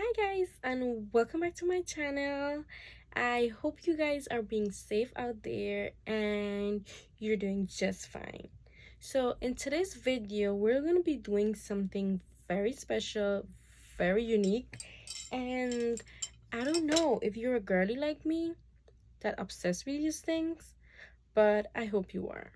Hi guys, and welcome back to my channel. I hope you guys are being safe out there and you're doing just fine. So in today's video, we're going to be doing something very special, very unique, and I don't know if you're a girly like me that obsessed with these things, but I hope you are.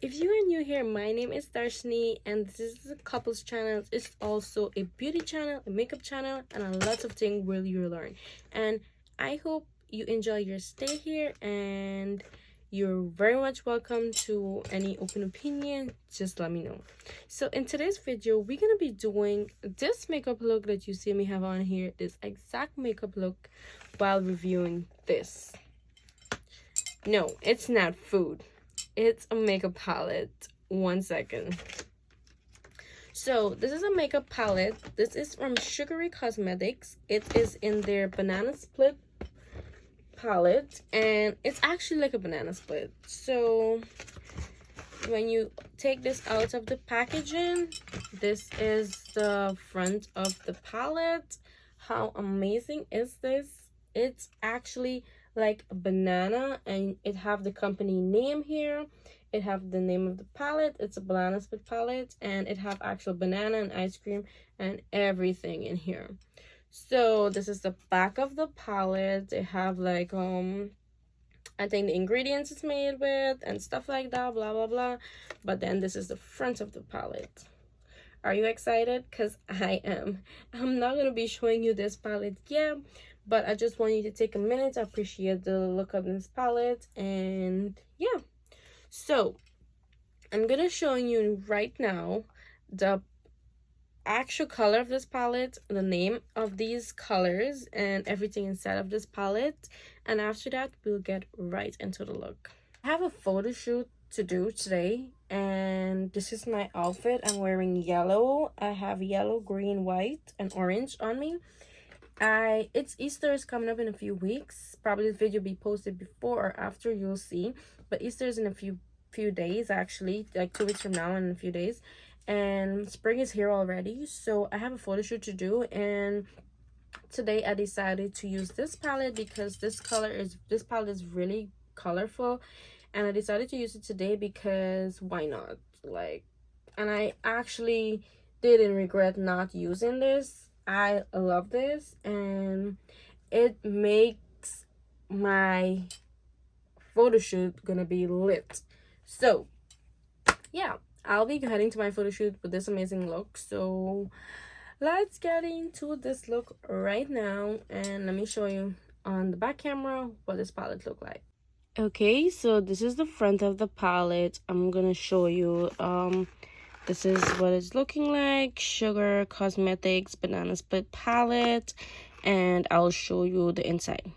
If you are new here, my name is Darshni and this is a couples channel. It's also a beauty channel, a makeup channel, and a lot of things where you learn. And I hope you enjoy your stay here, and you're very much welcome to any open opinion. Just let me know. So in today's video, we're gonna be doing this makeup look that you see me have on here, this exact makeup look, while reviewing this. No, it's not food. It's a makeup palette. 1 second. So this is a makeup palette. This is from Sugary Cosmetics. It is in their banana split palette, and it's actually like a banana split. So when you take this out of the packaging, this is the front of the palette. How amazing is this? It's actually like a banana, and it have the company name here. It have the name of the palette. It's a banana split palette, and it have actual banana and ice cream and everything in here. So this is the back of the palette. They have like I think the ingredients it's made with and stuff like that, blah blah blah. But then this is the front of the palette. Are you excited? Because I am. I'm not gonna be showing you this palette yet, but I just want you to take a minute to appreciate the look of this palette. And yeah, so I'm gonna show you right now the actual color of this palette, the name of these colors, and everything inside of this palette. And after that, we'll get right into the look. I have a photo shoot to do today, and this is my outfit. I'm wearing yellow. I have yellow, green, white, and orange on me. It's Easter is coming up in a few weeks. Probably this video will be posted before or after, you'll see. But Easter is in a few days, actually, like 2 weeks from now, in a few days. And spring is here already, so I have a photo shoot to do. And today I decided to use this palette because this palette is really colorful, and I decided to use it today because why not? Like, and I actually didn't regret not using this. I love this, and it makes my photo shoot gonna be lit. So yeah, I'll be heading to my photo shoot with this amazing look. So let's get into this look right now, and let me show you on the back camera what this palette look like. Okay, so this is the front of the palette. I'm gonna show you this is what it's looking like. Sugar Cosmetics banana split palette, and I'll show you the inside.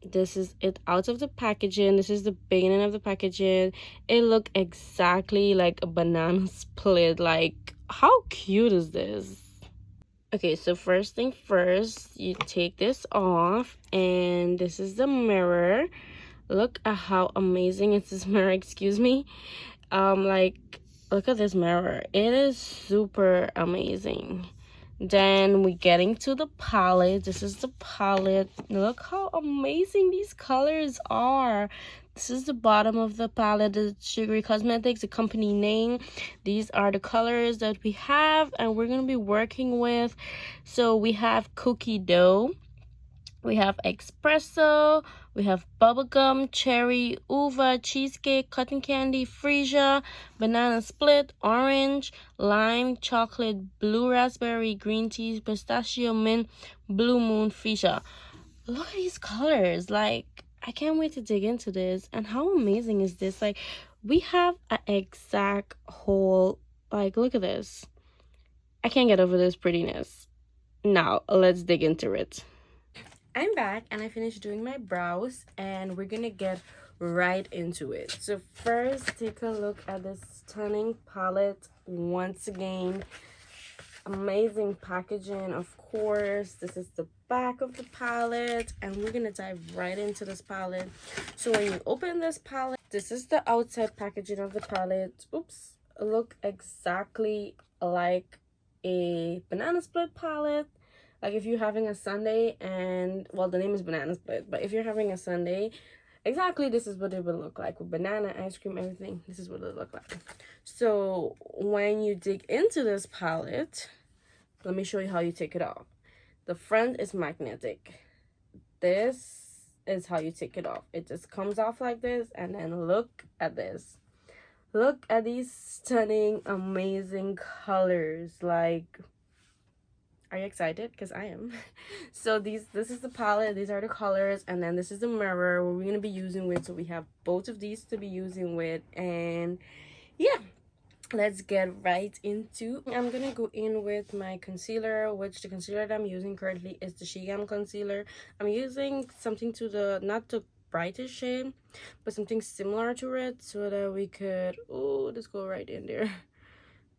This is it out of the packaging. This is the beginning of the packaging. It look exactly like a banana split. Like, how cute is this? Okay, so first thing first, you take this off, and this is the mirror. Look at how amazing is this mirror, excuse me. Like, look at this mirror. It is super amazing. Then we getting to the palette. This is the palette. Look how amazing these colors are. This is the bottom of the palette, the Sugary Cosmetics, the company name. These are the colors that we have and we're gonna be working with. So we have cookie dough, we have espresso, we have bubblegum, cherry, uva, cheesecake, cotton candy, freesia, banana split, orange, lime, chocolate, blue raspberry, green tea, pistachio, mint, blue moon, fuchsia. Look at these colors. Like, I can't wait to dig into this. And how amazing is this? Like, we have an exact whole, like, look at this. I can't get over this prettiness. Now, let's dig into it. I'm back and I finished doing my brows, and we're gonna get right into it. So first, take a look at this stunning palette. Once again, amazing packaging, of course. This is the back of the palette, and we're gonna dive right into this palette. So when you open this palette, this is the outside packaging of the palette. Oops, look exactly like a banana split palette, Like if you're having a sundae and, well, the name is banana split, but if you're having a sundae, exactly this is what it would look like with banana, ice cream, everything. This is what it look like. So when you dig into this palette, let me show you how you take it off. The front is magnetic. This is how you take it off. It just comes off like this, and then look at this. Look at these stunning, amazing colors. Like, are you excited? Because I am. So this is the palette, these are the colors, and then this is the mirror we're going to be using with. So we have both of these to be using with, and yeah, let's get right into. I'm gonna go in with my concealer, which the concealer that I'm using currently is the Shigam concealer. I'm using something to the, not the brightest shade, but something similar to it, so that we could, oh, let's go right in there,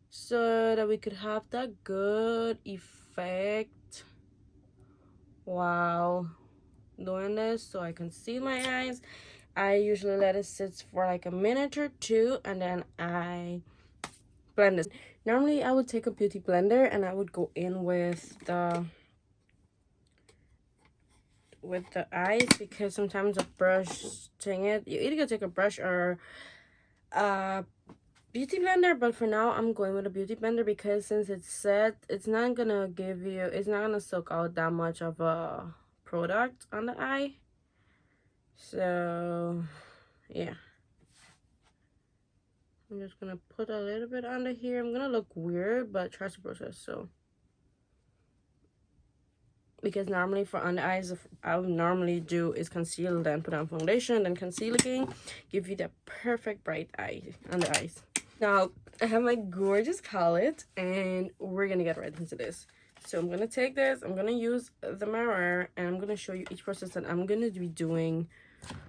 so that we could have that good effect. Wow, doing this so I can see my eyes. I usually let it sit for like a minute or two, and then I blend this. Normally I would take a beauty blender and I would go in with the eyes, because sometimes a brush thing it, you either take a brush or a beauty blender, but for now I'm going with a beauty blender, because since it's set, it's not gonna give you, it's not gonna soak out that much of a product on the eye. So yeah, I'm just gonna put a little bit under here. I'm gonna look weird, but trust the process. So because normally for under eyes, I would normally do is conceal, then put on foundation, then conceal again, give you that perfect bright eye under eyes. Now I have my gorgeous palette, and we're gonna get right into this. So I'm gonna take this, I'm gonna use the mirror, and I'm gonna show you each process that I'm gonna be doing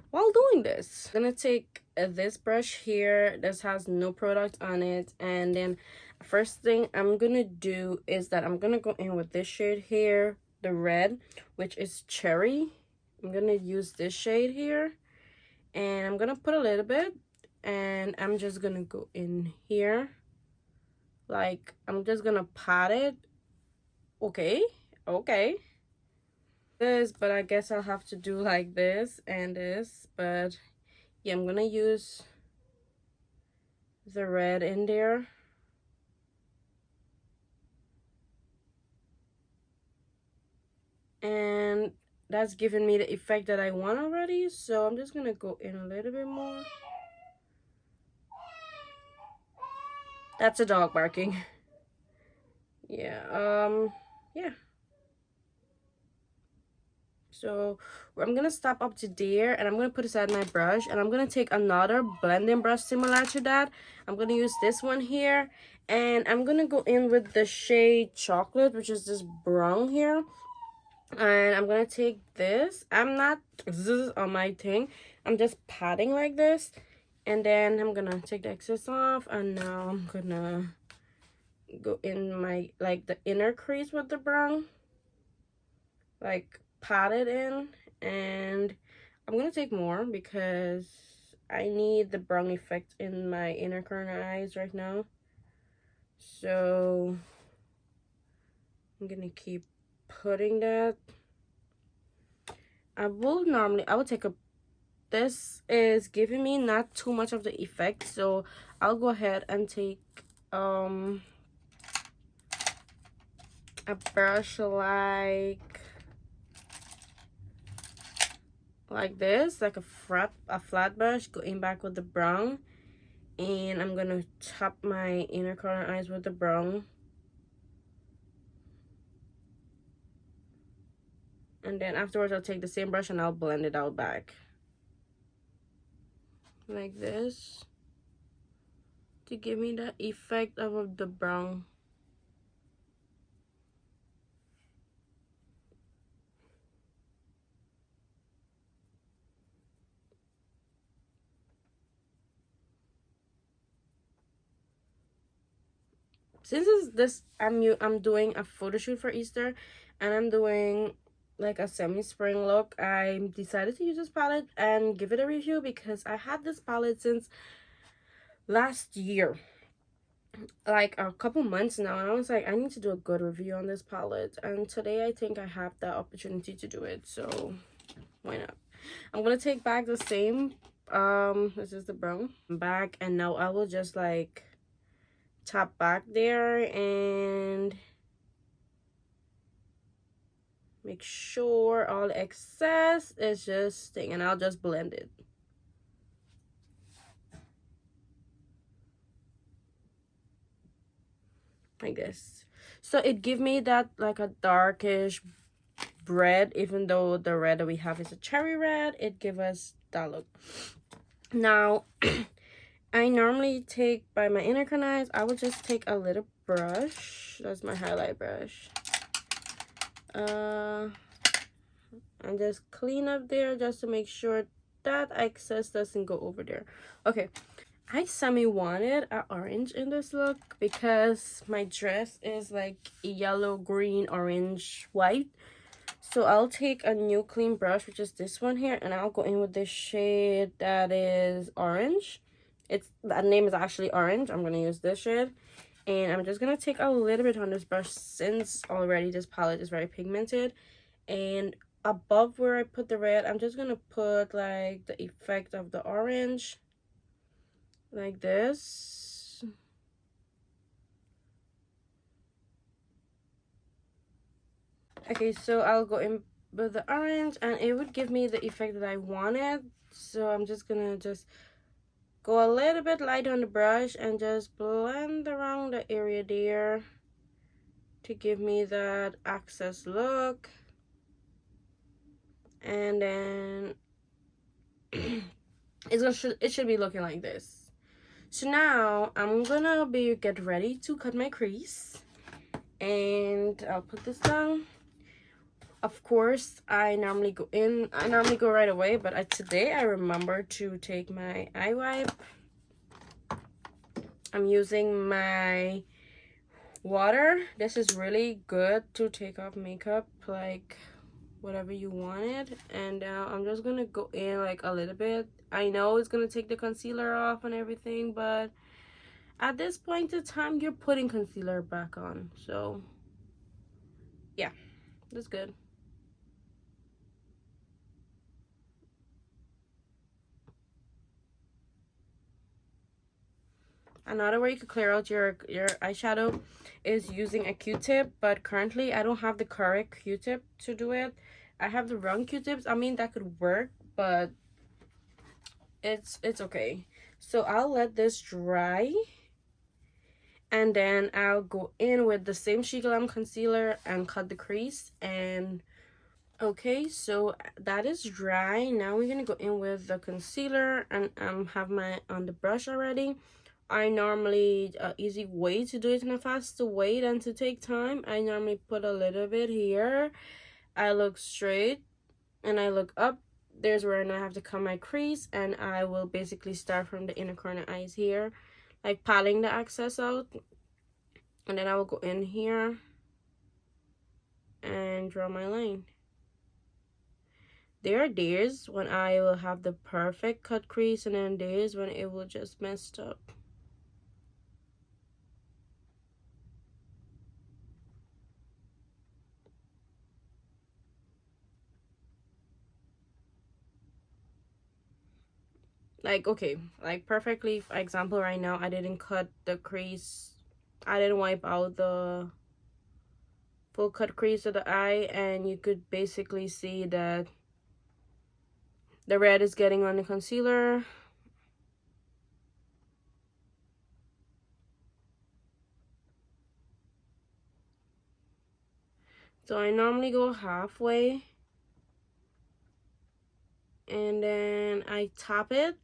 while doing this. I'm gonna take this brush here. This has no product on it, and then first thing I'm gonna do is that I'm gonna go in with this shade here, the red, which is cherry. I'm gonna use this shade here, and I'm gonna put a little bit, and I'm just gonna go in here, like I'm just gonna pat it. Okay, this, but I guess I'll have to do like this and this. But yeah, I'm gonna use the red in there, and that's giving me the effect that I want already. So I'm just gonna go in a little bit more. That's a dog barking. Yeah, yeah. So I'm gonna stop up to there, and I'm gonna put aside my brush, and I'm gonna take another blending brush similar to that. I'm gonna use this one here, and I'm gonna go in with the shade chocolate, which is this brown here. And I'm gonna take this, I'm not on my thing, I'm just patting like this, and then I'm gonna take the excess off, and now I'm gonna go in my, like, the inner crease with the brown, like pat it in. And I'm gonna take more because I need the brown effect in my inner corner eyes right now. So I'm gonna keep putting that. I would take a, this is giving me not too much of the effect, so I'll go ahead and take a brush like this, like a flat brush, going back with the brown, and I'm gonna top my inner corner eyes with the brown, and then afterwards I'll take the same brush and I'll blend it out back like this to give me the effect of the brown. Since it's this, I'm doing a photo shoot for Easter, and I'm doing like a semi-spring look, I decided to use this palette and give it a review, because I had this palette since last year. like a couple months now, and I was like, I need to do a good review on this palette, and today I think I have the opportunity to do it, so why not. I'm gonna take back the same, this is the brown back, and now I will just like tap back there and make sure all the excess is just staying, and I'll just blend it like this. So it give me that like a darkish red, even though the red that we have is a cherry red, it give us that look. Now I normally take, by my inner corner eyes, I would just take a little brush, that's my highlight brush, and just clean up there just to make sure that excess doesn't go over there. Okay, I semi wanted an orange in this look because my dress is like yellow, green, orange, white. So I'll take a new clean brush, which is this one here, and I'll go in with this shade that is orange. That name is actually orange. I'm gonna use this shade, and I'm just gonna take a little bit on this brush since already this palette is very pigmented. And above where I put the red, I'm just gonna put like the effect of the orange, like this. Okay, so I'll go in with the orange, and it would give me the effect that I wanted. So I'm just gonna just go a little bit light on the brush and just blend around the area there to give me that access look. And then it should be looking like this. So now I'm gonna get ready to cut my crease, and I'll put this down. Of course, I normally go right away, but today I remember to take my eye wipe. I'm using my water. This is really good to take off makeup, like whatever you wanted. And now I'm just gonna go in like a little bit. I know it's gonna take the concealer off and everything, but at this point in time, you're putting concealer back on, so yeah, that's good. Another way you could clear out your eyeshadow is using a Q-tip, but currently I don't have the correct Q-tip to do it. I have the wrong Q-tips. I mean, that could work, but it's okay. So I'll let this dry, and then I'll go in with the same She Glam concealer and cut the crease. And okay, so that is dry. Now we're gonna go in with the concealer, and have my on the brush already. I normally, easy way to do it in a faster way than to take time, I normally put a little bit here. I look straight and I look up. There's where I have to cut my crease, and I will basically start from the inner corner eyes here, like patting the excess out. And then I will go in here and draw my line. There are days when I will have the perfect cut crease, and then days when it will just messed up. Like, okay, like perfectly, for example, right now I didn't cut the crease, I didn't wipe out the full cut crease of the eye, and you could basically see that the red is getting on the concealer. So I normally go halfway, and then I top it.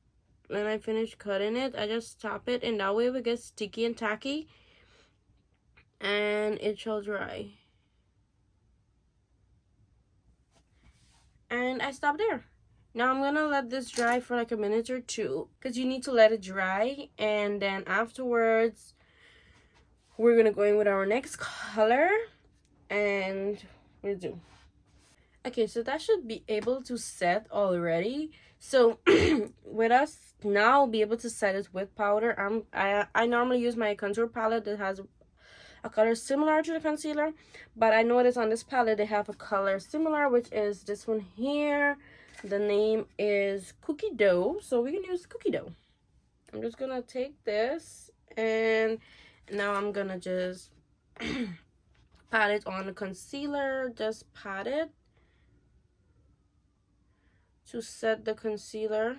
When I finish cutting it, I just top it, and that way it will get sticky and tacky, and it shall dry. And I stop there. Now I'm gonna let this dry for like a minute or two, because you need to let it dry, and then afterwards we're gonna go in with our next color and we'll do. Okay, so that should be able to set already. So with us now be able to set it with powder. I normally use my contour palette that has a color similar to the concealer, but I noticed on this palette they have a color similar, which is this one here. The name is Cookie Dough, so we can use Cookie Dough. I'm just gonna take this, and now I'm gonna just pat it on the concealer. Just pat it to set the concealer.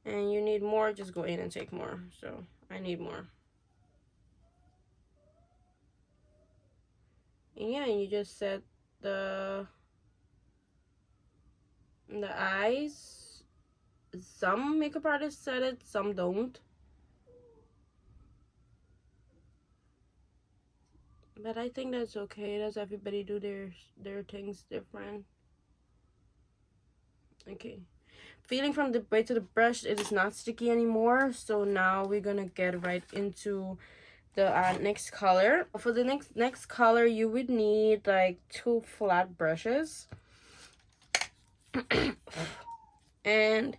And you need more, just go in and take more. So I need more. And yeah, and you just set the eyes. Some makeup artists set it, some don't. But I think that's okay. Does everybody do their things different? Okay. Feeling from the way to the brush, it is not sticky anymore. So now we're gonna get right into the next color. For the next color, you would need like 2 flat brushes. And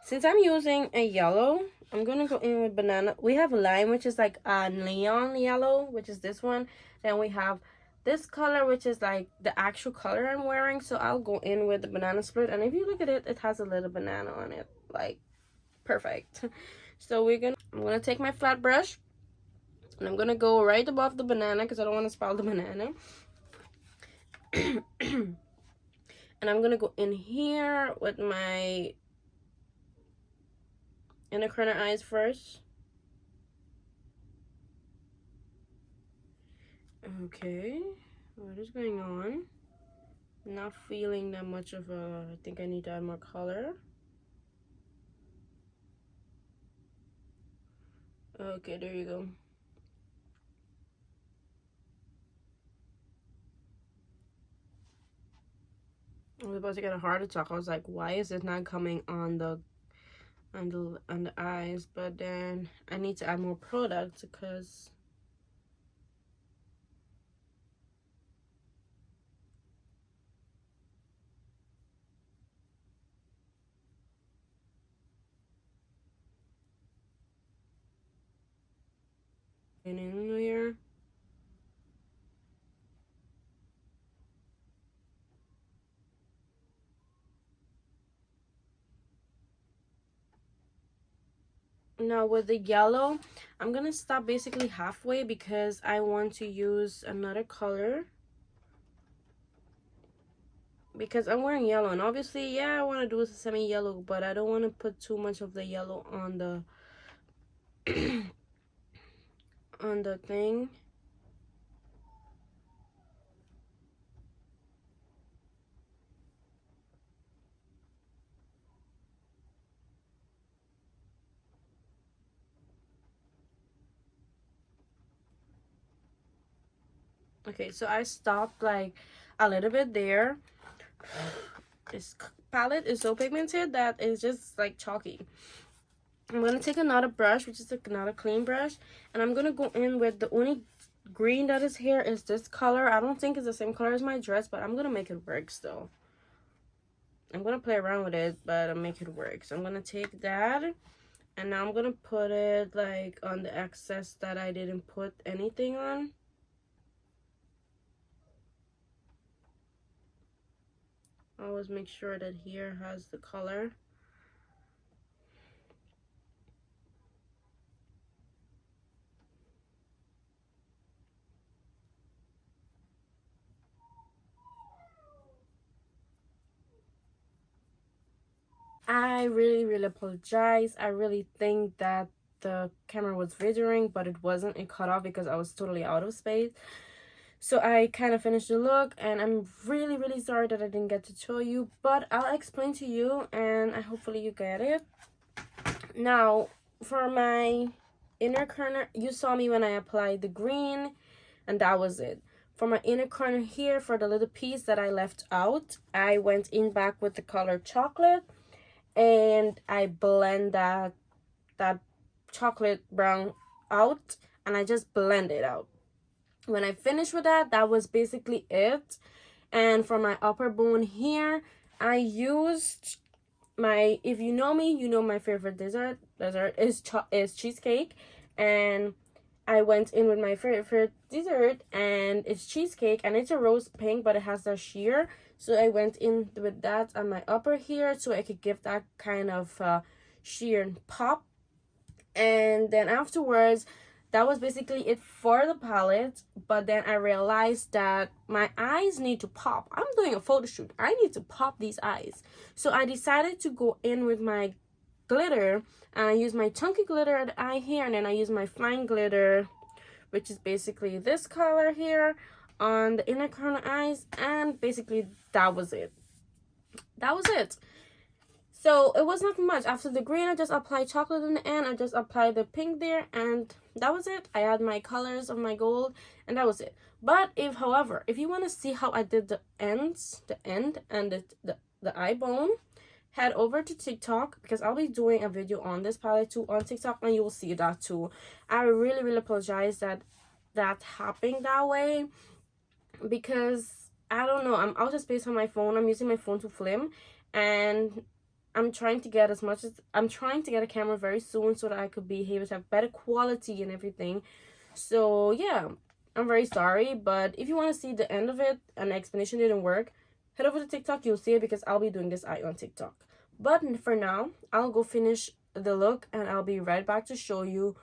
since I'm using a yellow, I'm gonna go in with banana. We have lime, which is like a neon yellow, which is this one. Then we have this color, which is like the actual color I'm wearing. So I'll go in with the banana split. And if you look at it, it has a little banana on it. Like, perfect. So I'm gonna take my flat brush. And I'm gonna go right above the banana because I don't want to spoil the banana. And I'm gonna go in here with my inner corner eyes first. Okay, what is going on? Not feeling that much of a, I think I need to add more color. Okay, there you go. I was about to get a heart attack. I was like, why is it not coming on the eyes? But then I need to add more product because in here. Now with the yellow, I'm gonna stop basically halfway because I want to use another color. Because I'm wearing yellow, and obviously, yeah, I want to do a semi-yellow, but I don't want to put too much of the yellow on the on the thing. Okay, so I stopped like a little bit there. This palette is so pigmented that it's just like chalky. I'm gonna take another brush, which is another clean brush, and I'm gonna go in with the only green that is here is this color. I don't think it's the same color as my dress, but I'm gonna make it work still. I'm gonna play around with it, but I'll make it work. So I'm gonna take that, and now I'm gonna put it like on the excess that I didn't put anything on. Always make sure that here has the color. I really apologize. I really think that the camera was videoing, but it wasn't. It cut off because I was totally out of space. So I kind of finished the look, and I'm really sorry that I didn't get to show you, but I'll explain to you, and hopefully you get it. Now, for my inner corner, you saw me when I applied the green, and that was it. For my inner corner here, for the little piece that I left out, I went in back with the color chocolate, and I blend that chocolate brown out, and I just blend it out. When I finished with that, that was basically it. And for my upper bone here, I used my, if you know me, you know my favorite dessert is cheesecake. And I went in with my favorite dessert, and it's cheesecake, and it's a rose pink, but it has a sheer. So I went in with that on my upper here, so I could give that kind of sheer and pop. And then afterwards, that was basically it for the palette. But then I realized that my eyes need to pop. I'm doing a photo shoot, I need to pop these eyes. So I decided to go in with my glitter, and I use my chunky glitter at the eye here, and then I use my fine glitter, which is basically this color here, on the inner corner eyes. And basically that was it. So it was not much. After the green, I just applied chocolate in the end. I just applied the pink there, and that was it. I add my colors of my gold, and that was it. But however, if you want to see how I did the ends, the end, and the eye bone, head over to TikTok, because I'll be doing a video on this palette too on TikTok, and you will see that too. I really apologize that happened that way, because I don't know, I'm out of space on my phone. I'm using my phone to film, and I'm trying to get a camera very soon, so that I could be able to have better quality and everything. So yeah, I'm very sorry. But if you want to see the end of it and the explanation didn't work, head over to TikTok, you'll see it, because I'll be doing this eye on TikTok. But for now, I'll go finish the look, and I'll be right back to show you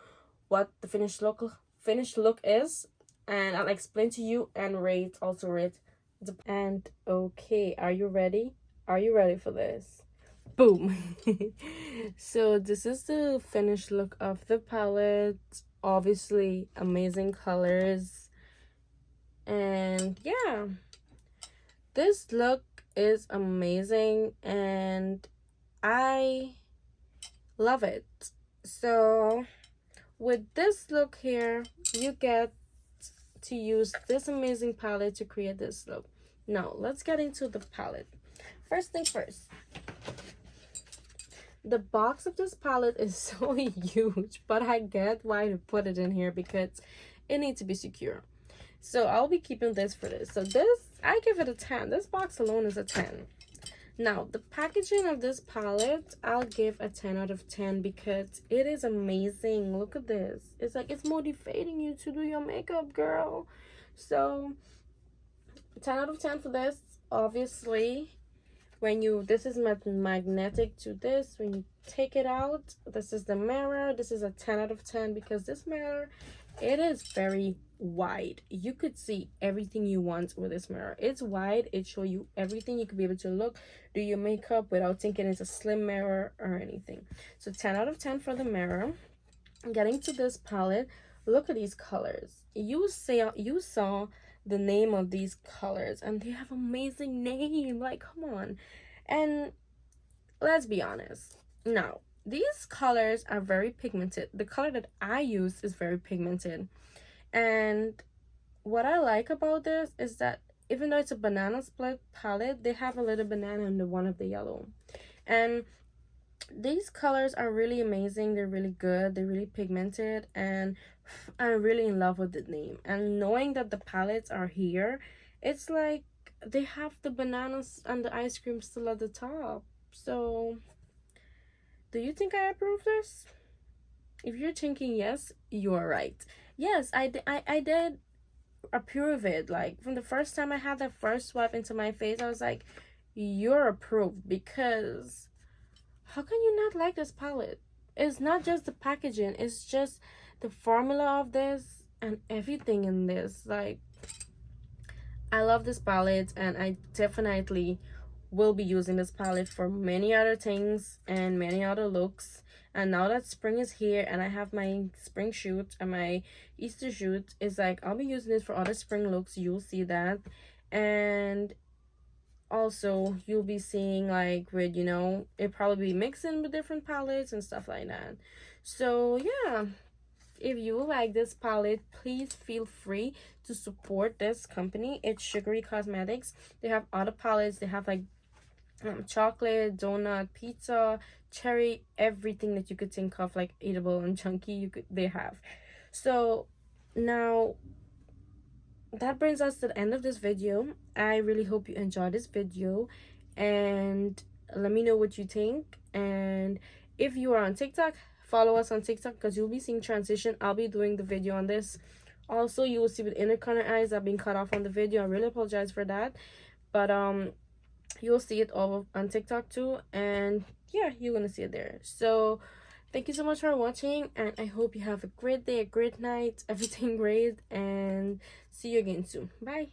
what the finished look is, and I'll explain to you and rate and okay, are you ready? Are you ready for this? Boom. So this is the finished look of the palette. Obviously amazing colors, and yeah, this look is amazing and I love it. So with this look here, you get to use this amazing palette to create this look. Now let's get into the palette. First thing first, the box of this palette is so huge, but I get why to put it in here, because it needs to be secure. So I'll be keeping this for this. So this, I give it a 10. This box alone is a 10. Now the packaging of this palette, I'll give a 10 out of 10, because it is amazing. Look at this. It's like it's motivating you to do your makeup, girl. So 10 out of 10 for this. Obviously, when you, this is magnetic to this, when you take it out, this is the mirror. This is a 10 out of 10, because this mirror, it is very wide. You could see everything you want with this mirror. It's wide, it shows you everything. You could be able to look, do your makeup without thinking it's a slim mirror or anything. So 10 out of 10 for the mirror. Getting to this palette, look at these colors. You saw the name of these colors, and they have amazing name, like come on. And let's be honest, now these colors are very pigmented. The color that I use is very pigmented, and what I like about this is that even though it's a banana split palette, they have a little banana in the one of the yellow. And these colors are really amazing. They're really good, they're really pigmented, and I'm really in love with the name. And knowing that the palettes are here, it's like they have the bananas and the ice cream still at the top. So do you think I approve this? If you're thinking yes, you are right. Yes, I did approve it. Like from the first time I had that first swipe into my face, I was like, you're approved, because how can you not like this palette? It's not just the packaging, it's just the formula of this and everything in this. Like, I love this palette, and I definitely will be using this palette for many other things and many other looks. And now that spring is here and I have my spring shoot and my Easter shoot, it's like I'll be using this for other spring looks. You'll see that. And also you'll be seeing like with, you know, it probably be mixing with different palettes and stuff like that. So yeah, if you like this palette, please feel free to support this company. It's Sugary Cosmetics. They have other palettes. They have like chocolate, donut, pizza, cherry, everything that you could think of, like edible and chunky, they have. So now that brings us to the end of this video. I really hope you enjoyed this video, and let me know what you think. And if you are on TikTok, follow us on TikTok, because you'll be seeing transition. I'll be doing the video on this. Also, you will see with inner corner eyes that being cut off on the video. I really apologize for that, but you'll see it all on TikTok too, and yeah, you're gonna see it there. So thank you so much for watching, and I hope you have a great day, a great night, everything great, and see you again soon. Bye.